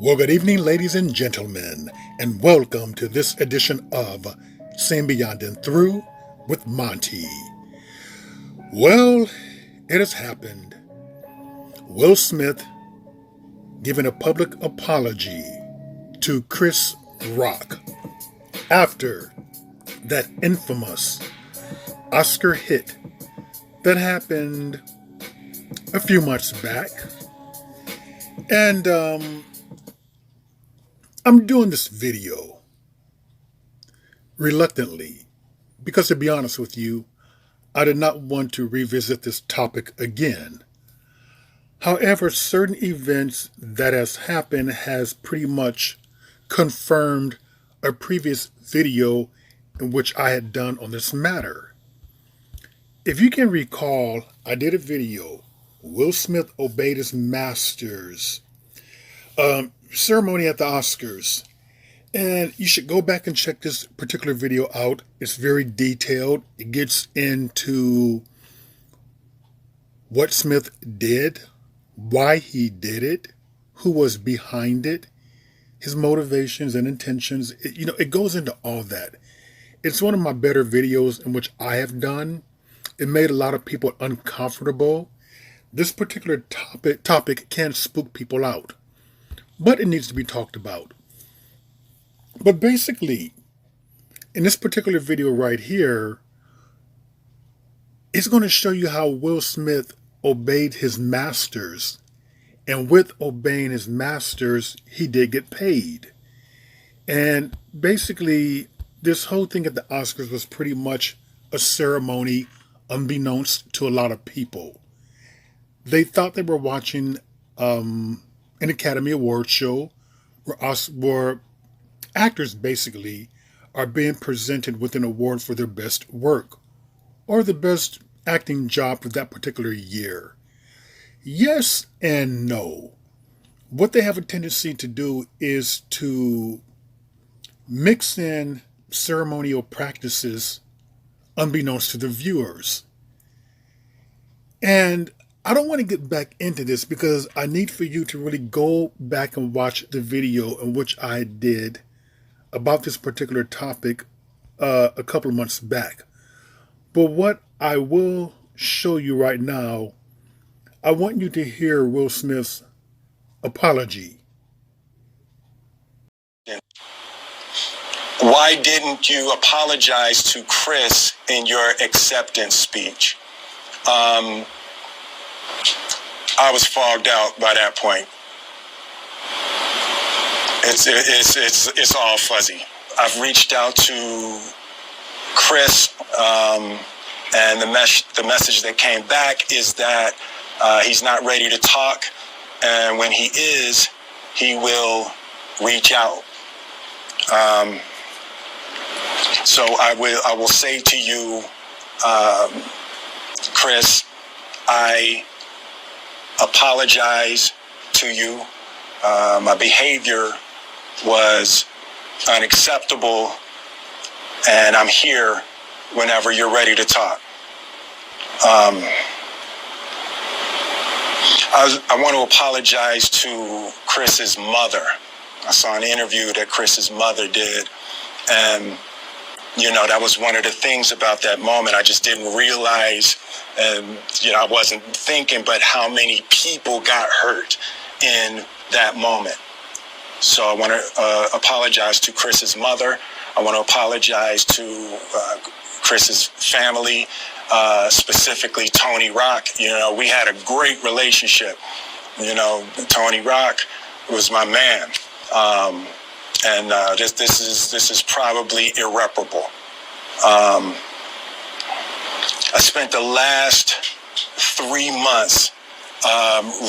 Well, good evening, ladies and gentlemen, and welcome to this edition of Seeing Beyond and Through with Monty. Well, it has happened. Will Smith giving a public apology to Chris Rock after that infamous Oscar hit that happened a few months back. And I'm doing this video reluctantly because, to be honest with you, I did not want to revisit this topic again. However, certain events that has happened has pretty much confirmed a previous video in which I had done on this matter. If you can recall, I did a video, Will Smith obeyed his masters ceremony at the Oscars. And you should go back and check this particular video out. It's very detailed. It gets into what Smith did, why he did it, who was behind it, his motivations and intentions. It goes into all that. It's one of my better videos in which I have done. It made a lot of people uncomfortable. This particular topic can spook people out, but it needs to be talked about. But basically, in this particular video right here, it's going to show you how Will Smith obeyed his masters. And with obeying his masters, he did get paid. And basically, this whole thing at the Oscars was pretty much a ceremony unbeknownst to a lot of people. They thought they were watching an Academy Award show where actors basically are being presented with an award for their best work or the best acting job for that particular year. Yes and no. What they have a tendency to do is to mix in ceremonial practices unbeknownst to the viewers. And I don't want to get back into this because I need for you to really go back and watch the video in which I did about this particular topic a couple of months back. But what I will show you right now, I want you to hear Will Smith's apology. Why didn't you apologize to Chris in your acceptance speech? I was fogged out by that point. It's all fuzzy. I've reached out to Chris, and the message that came back is that he's not ready to talk, and when he is, he will reach out. So I will say to you, Chris, I apologize to you. My behavior was unacceptable, and I'm here whenever you're ready to talk. I want to apologize to Chris's mother. I saw an interview that Chris's mother did, and that was one of the things about that moment. I just didn't realize, and I wasn't thinking, but how many people got hurt in that moment. So I want to apologize to Chris's mother. I want to apologize to Chris's family, specifically Tony Rock. We had a great relationship. Tony Rock was my man. And this is probably irreparable. I spent the last 3 months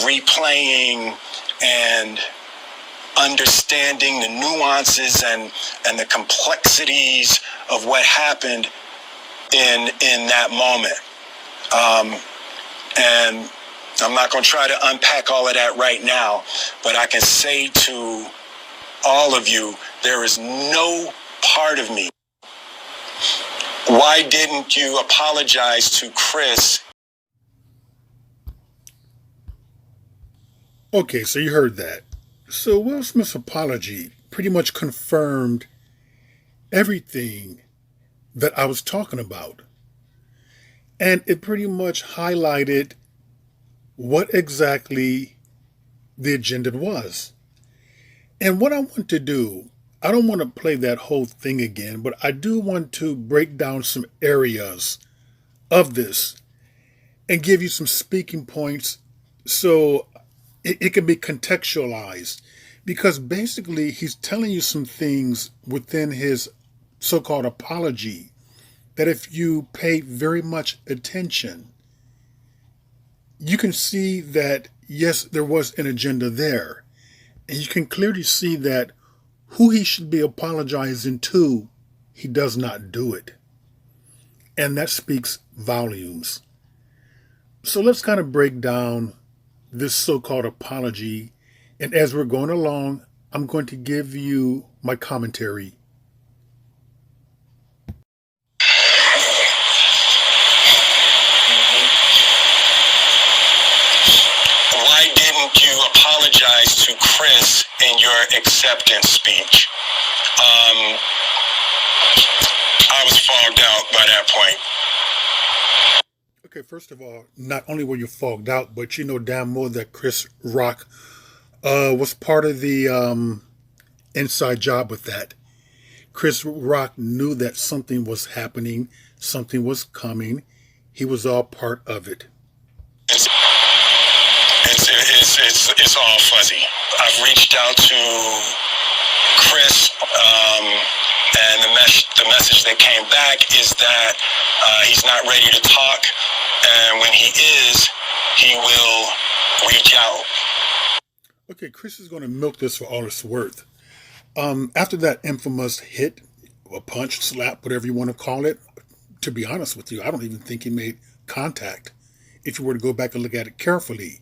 replaying and understanding the nuances and the complexities of what happened in that moment. And I'm not going to try to unpack all of that right now, but I can say to all of you, there is no part of me. Why didn't you apologize to Chris? Okay, so you heard that. So Will Smith's apology pretty much confirmed everything that I was talking about. And it pretty much highlighted what exactly the agenda was. And what I want to do, I don't want to play that whole thing again, but I do want to break down some areas of this and give you some speaking points so it can be contextualized. Because basically, he's telling you some things within his so called apology that if you pay very much attention, you can see that, yes, there was an agenda there. And you can clearly see that who he should be apologizing to, he does not do it. And that speaks volumes. So let's kind of break down this so called apology. And as we're going along, I'm going to give you my commentary. Why didn't you apologize to Chris in your acceptance speech? I was fogged out by that point. Okay, first of all, not only were you fogged out, but you know damn well that Chris Rock was part of the inside job with that. Chris Rock knew that something was happening, something was coming. He was all part of it. It's, it's all fuzzy. I've reached out to Chris, and the message that came back is that he's not ready to talk, and when he is, he will reach out. Okay, Chris is going to milk this for all it's worth. After that infamous hit, a punch, slap, whatever you want to call it, to be honest with you, I don't even think he made contact if you were to go back and look at it carefully.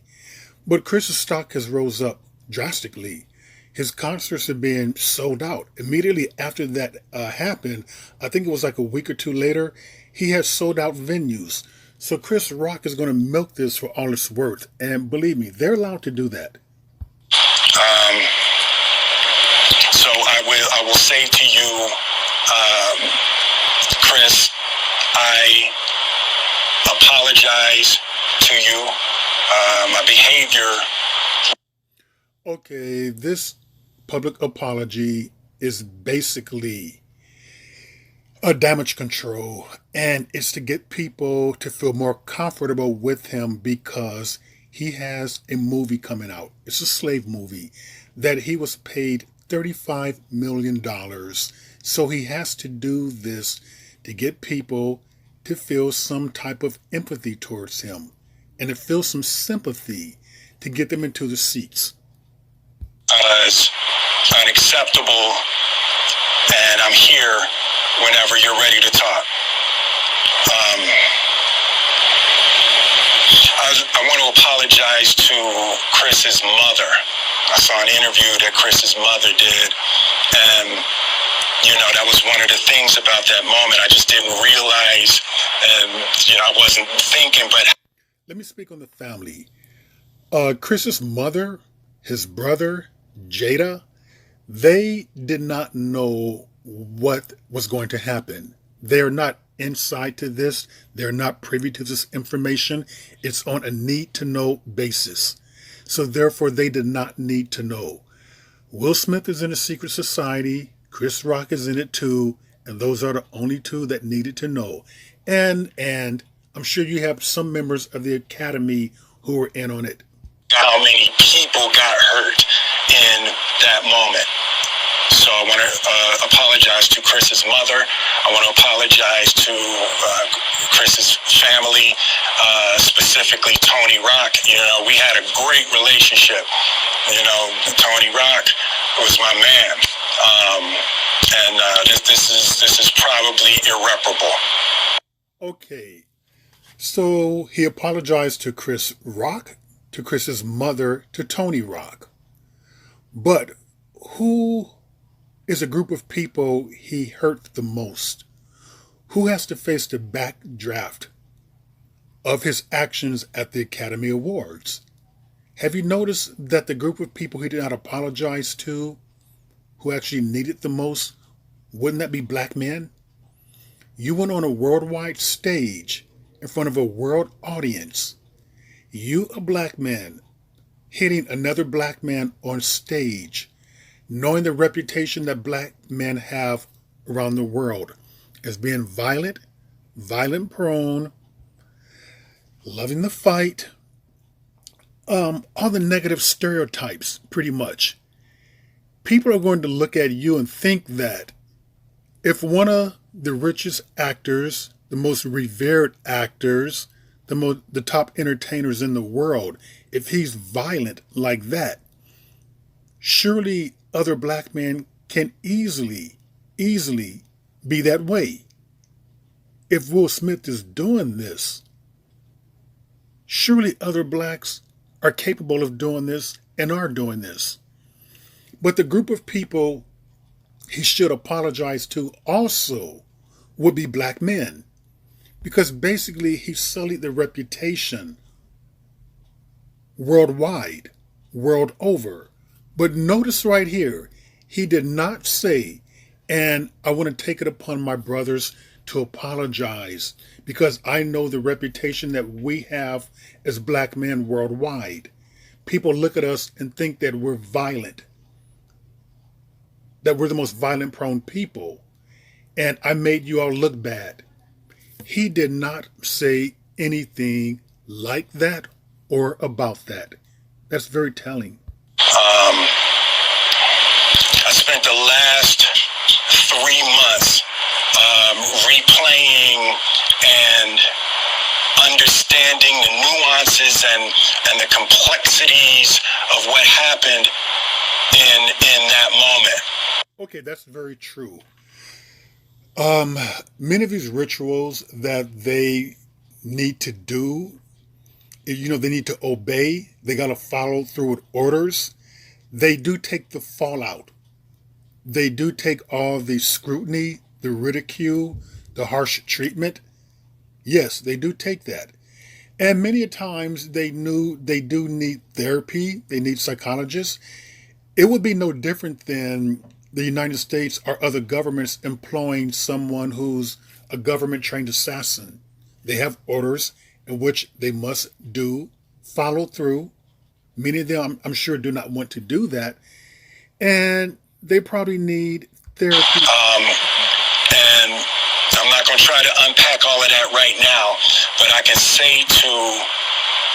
But Chris's stock has rose up drastically. His concerts are being sold out. Immediately after that happened, I think it was like a week or two later, he has sold out venues. So Chris Rock is going to milk this for all it's worth. And believe me, they're allowed to do that. So I will say to you, Chris, I apologize to you. My behavior. Okay, this public apology is basically a damage control, and it's to get people to feel more comfortable with him because he has a movie coming out. It's a slave movie that he was paid $35 million. So he has to do this to get people to feel some type of empathy towards him and to feel some sympathy to get them into the seats. It's unacceptable, and I'm here whenever you're ready to talk. I want to apologize to Chris's mother. I saw an interview that Chris's mother did, and that was one of the things about that moment. I just didn't realize, and I wasn't thinking, but let me speak on the family. Chris's mother, his brother, Jada, they did not know what was going to happen. They're not inside to this. They're not privy to this information. It's on a need-to-know basis. So therefore, they did not need to know. Will Smith is in a secret society. Chris Rock is in it too. And those are the only two that needed to know. And I'm sure you have some members of the Academy who were in on it. How many people got hurt in that moment? So I want to apologize to Chris's mother. I want to apologize to Chris's family, specifically Tony Rock. We had a great relationship. Tony Rock was my man, and this is probably irreparable. Okay, so he apologized to Chris Rock, to Chris's mother, to Tony Rock. But who is a group of people he hurt the most? Who has to face the backdraft of his actions at the Academy Awards? Have you noticed that the group of people he did not apologize to, who actually needed the most, wouldn't that be black men? You went on a worldwide stage in front of a world audience. You, a black man, hitting another black man on stage, knowing the reputation that black men have around the world as being violent, violent prone, loving the fight, all the negative stereotypes, pretty much. People are going to look at you and think that if one of the richest actors, the most revered actors, the top entertainers in the world, if he's violent like that, surely other black men can easily be that way. If Will Smith is doing this, surely other blacks are capable of doing this and are doing this. But the group of people he should apologize to also would be black men, because basically he sullied the reputation worldwide, world over. But notice right here, he did not say, and I want to take it upon my brothers to apologize because I know the reputation that we have as black men worldwide. People look at us and think that we're violent, that we're the most violent prone people, and I made you all look bad. He did not say anything like that or about that. That's very telling. I spent the last 3 months replaying and understanding the nuances and the complexities of what happened in that moment. Okay, that's very true. Many of these rituals that they need to do, they need to obey, they got to follow through with orders. They do take the fallout. They do take all the scrutiny, the ridicule, the harsh treatment. Yes, they do take that. And many times they do need therapy. They need psychologists. It would be no different than the United States or other governments employing someone who's a government-trained assassin. They have orders in which they must follow through. Many of them, I'm sure, do not want to do that. And they probably need therapy. And I'm not going to try to unpack all of that right now, but I can say to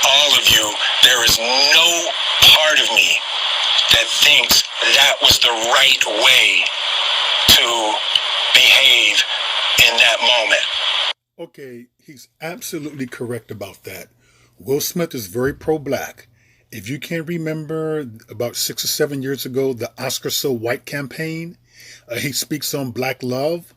all of you, there is no part of me that thinks that was the right way to behave in that moment. Okay, he's absolutely correct about that. Will Smith is very pro-black. If you can remember, about 6 or 7 years ago, the Oscar So White campaign, he speaks on black love.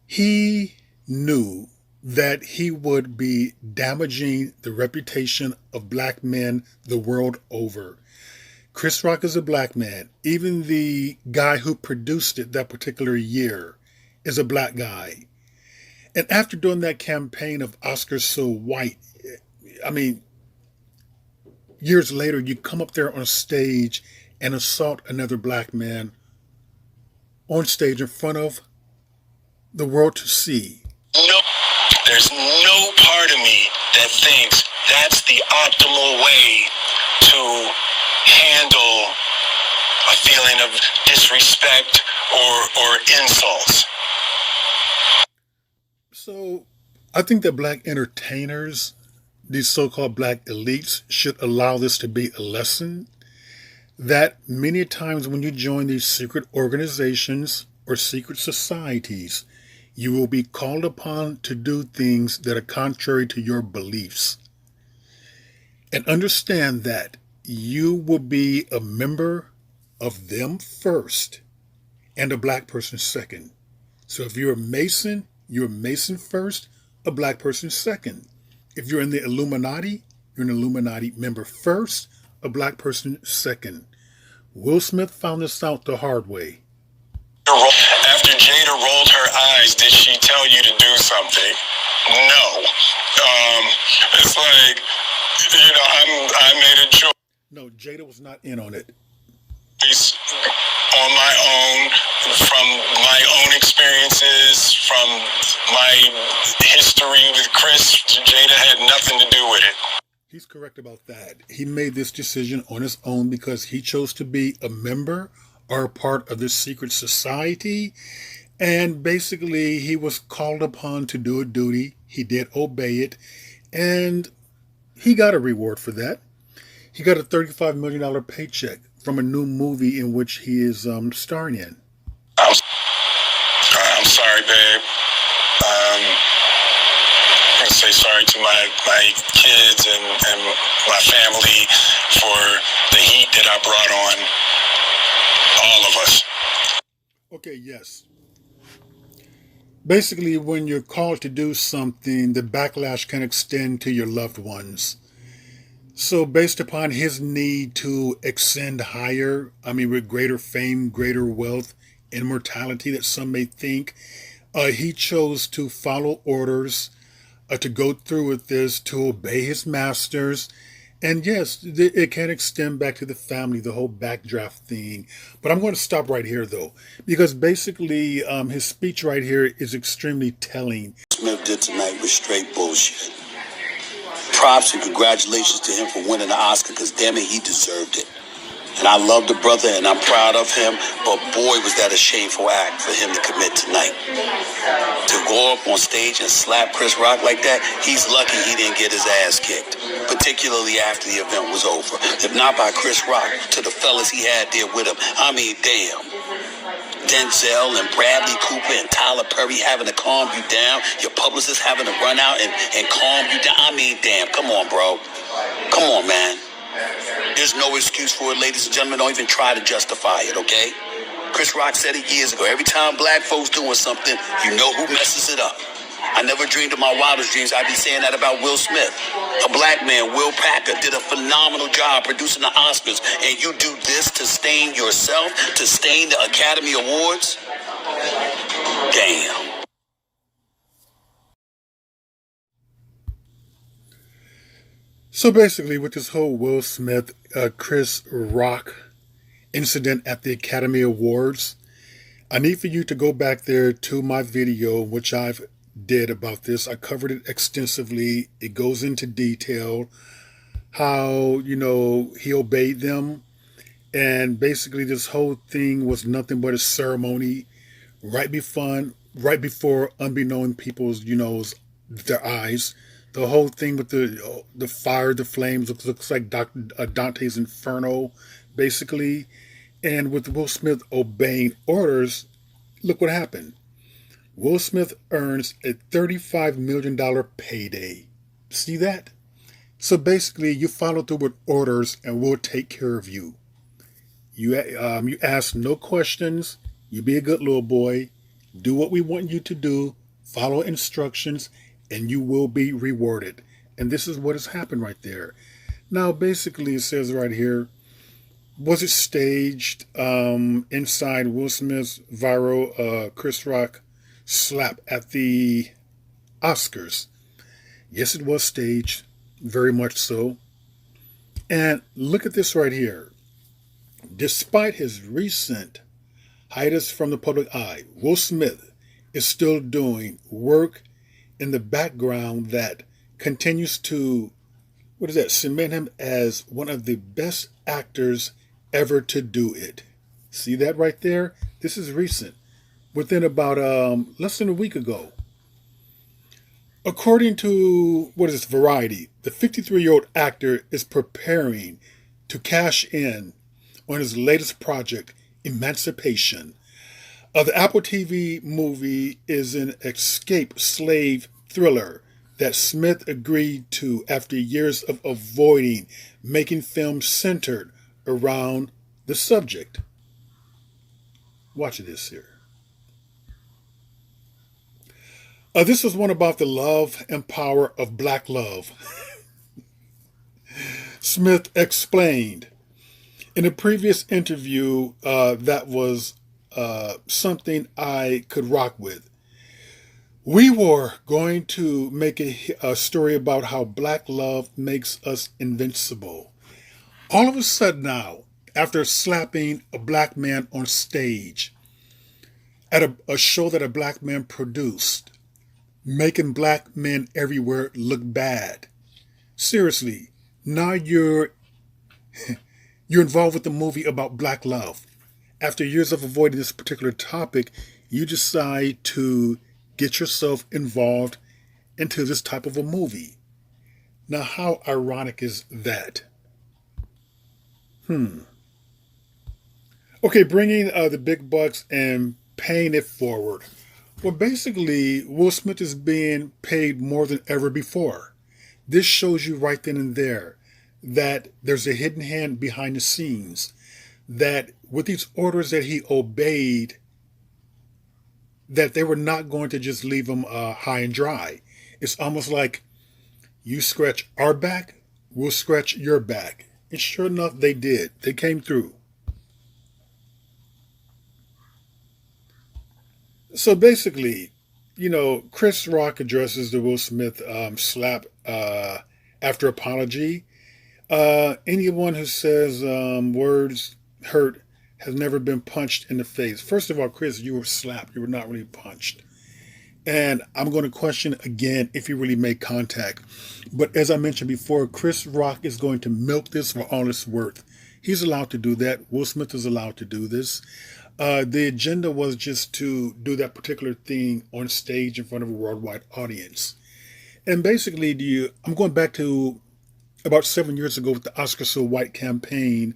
He knew that he would be damaging the reputation of black men the world over. Chris Rock is a black man. Even the guy who produced it that particular year is a black guy. And after doing that campaign of Oscar So White, I mean, years later, you come up there on stage and assault another black man on stage in front of the world to see. No, there's no part of me that thinks that's the optimal way to handle a feeling of disrespect or insults. So I think that black entertainers, these so-called black elites, should allow this to be a lesson that many times when you join these secret organizations or secret societies, you will be called upon to do things that are contrary to your beliefs. And understand that you will be a member of them first and a black person second. So if you're a Mason first, a black person second. If you're in the Illuminati, you're an Illuminati member first, a black person second. Will Smith found this out the hard way. After Jada rolled her eyes, did she tell you to do something? No. It's like, I made a choice. No, Jada was not in on it. On my own, from my own experiences, from my history with Chris, Jada had nothing to do with it. He's correct about that. He made this decision on his own because he chose to be a member or a part of this secret society. And basically, he was called upon to do a duty. He did obey it. And he got a reward for that. He got a $35 million paycheck from a new movie in which he is starring in. I'm sorry, babe. I say sorry to my kids and my family for the heat that I brought on all of us. Okay, yes. Basically, when you're called to do something, the backlash can extend to your loved ones. So, based upon his need to ascend higher, with greater fame, greater wealth, immortality that some may think, he chose to follow orders, to go through with this, to obey his masters. And yes, it can extend back to the family, the whole backdraft thing. But I'm going to stop right here, though, because basically his speech right here is extremely telling. Smith did tonight was straight bullshit. Props and congratulations to him for winning the Oscar, because damn it, he deserved it. And I love the brother and I'm proud of him, but boy, was that a shameful act for him to commit tonight. To go up on stage and slap Chris Rock like that, he's lucky he didn't get his ass kicked, particularly after the event was over. If not by Chris Rock, to the fellas he had there with him. Damn. Denzel and Bradley Cooper and Tyler Perry having to calm you down, your publicist having to run out and calm you down. Damn, come on, bro. Come on, man. There's no excuse for it, ladies and gentlemen. Don't even try to justify it, okay? Chris Rock said it years ago. Every time black folks doing something, you know who messes it up. I never dreamed of my wildest dreams I'd be saying that about Will Smith. A black man, Will Packer, did a phenomenal job producing the Oscars, and you do this to stain yourself, to stain the Academy Awards? Damn. So basically, with this whole Will Smith, Chris Rock incident at the Academy Awards, I need for you to go back there to my video, which I've did about this. I covered it extensively. It goes into detail how, he obeyed them. And basically this whole thing was nothing but a ceremony right before unbeknown people's, their eyes. The whole thing with the fire, the flames, looks like Dante's Inferno, basically. And with Will Smith obeying orders, look what happened. Will Smith earns a $35 million payday. See that? So basically, you follow through with orders and we'll take care of you. You ask no questions. You be a good little boy. Do what we want you to do. Follow instructions and you will be rewarded. And this is what has happened right there. Now, basically, it says right here, was it staged inside Will Smith's viral Chris Rock slap at the Oscars? Yes, it was staged, very much so. And look at this right here. Despite his recent hiatus from the public eye, Will Smith is still doing work in the background that continues to, cement him as one of the best actors ever to do it. See that right there? This is recent, within about less than a week ago. According to Variety, the 53-year-old actor is preparing to cash in on his latest project, Emancipation. The Apple TV movie is an escape slave thriller that Smith agreed to after years of avoiding making films centered around the subject. Watch this here. This is one about the love and power of black love. Smith explained in a previous interview that was something I could rock with. We were going to make a story about how black love makes us invincible. All of a sudden now, after slapping a black man on stage at a show that a black man produced, making black men everywhere look bad. Seriously, now you're involved with a movie about black love. After years of avoiding this particular topic, you decide to get yourself involved into this type of a movie. Now, how ironic is that? Okay, bringing the big bucks and paying it forward. Well, basically, Will Smith is being paid more than ever before. This shows you right then and there that there's a hidden hand behind the scenes, that with these orders that he obeyed, that they were not going to just leave him high and dry. It's almost like, you scratch our back, we'll scratch your back. And sure enough, they did. They came through. So basically, Chris Rock addresses the Will Smith slap after apology. Anyone who says words hurt has never been punched in the face. First of all, Chris, you were slapped. You were not really punched. And I'm going to question again if you really made contact. But as I mentioned before, Chris Rock is going to milk this for all it's worth. He's allowed to do that. Will Smith is allowed to do this. The agenda was just to do that particular thing on stage in front of a worldwide audience. And basically, I'm going back to about 7 years ago with the Oscar So White campaign,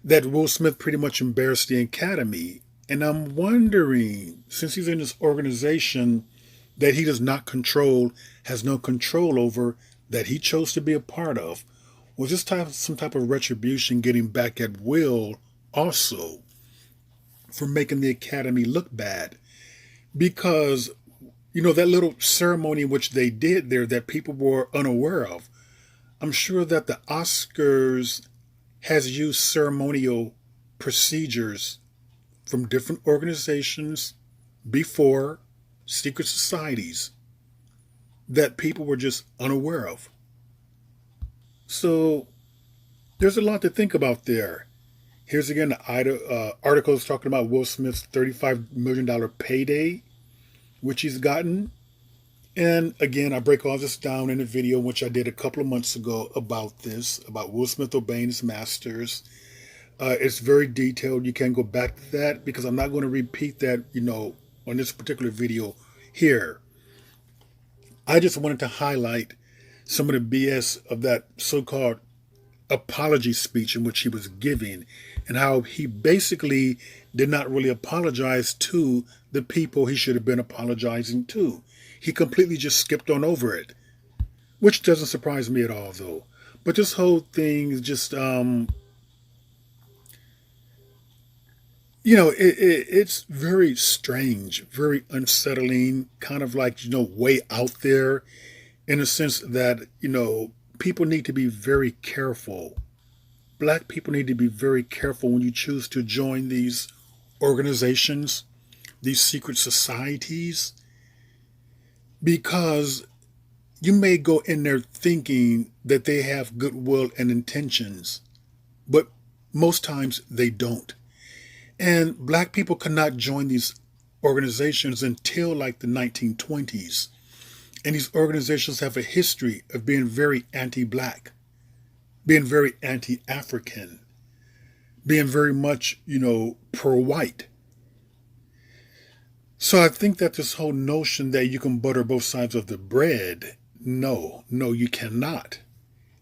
that Will Smith pretty much embarrassed the Academy. And I'm wondering, since he's in this organization that he does not control, has no control over, that he chose to be a part of, was this some type of retribution getting back at Will also for making the Academy look bad? Because, that little ceremony which they did there that people were unaware of, I'm sure that the Oscars has used ceremonial procedures from different organizations before, secret societies, that people were just unaware of. So there's a lot to think about there. Here's again the articles talking about Will Smith's $35 million payday, which he's gotten. And again, I break all this down in a video, which I did a couple of months ago about this, about Will Smith obeying his masters. It's very detailed. You can go back to that because I'm not going to repeat that, on this particular video here. I just wanted to highlight some of the BS of that so-called apology speech in which he was giving, and how he basically did not really apologize to the people he should have been apologizing to. He completely just skipped on over it, which doesn't surprise me at all, though. But this whole thing is just, it's very strange, very unsettling, kind of like, way out there, in a sense that, people need to be very careful. Black people need to be very careful when you choose to join these organizations, these secret societies, because you may go in there thinking that they have goodwill and intentions, but most times they don't. And black people cannot join these organizations until like the 1920s. And these organizations have a history of being very anti-black, being very anti-African, being very much, pro-white. So I think that this whole notion that you can butter both sides of the bread, no, you cannot.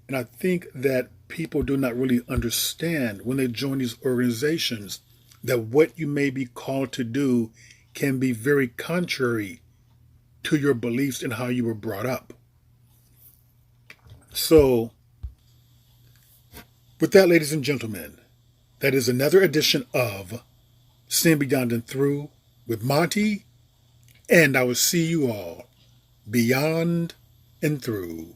And I think that people do not really understand when they join these organizations that what you may be called to do can be very contrary to your beliefs and how you were brought up. So, with that, ladies and gentlemen, that is another edition of Sin Beyond and Through with Monty, and I will see you all beyond and through.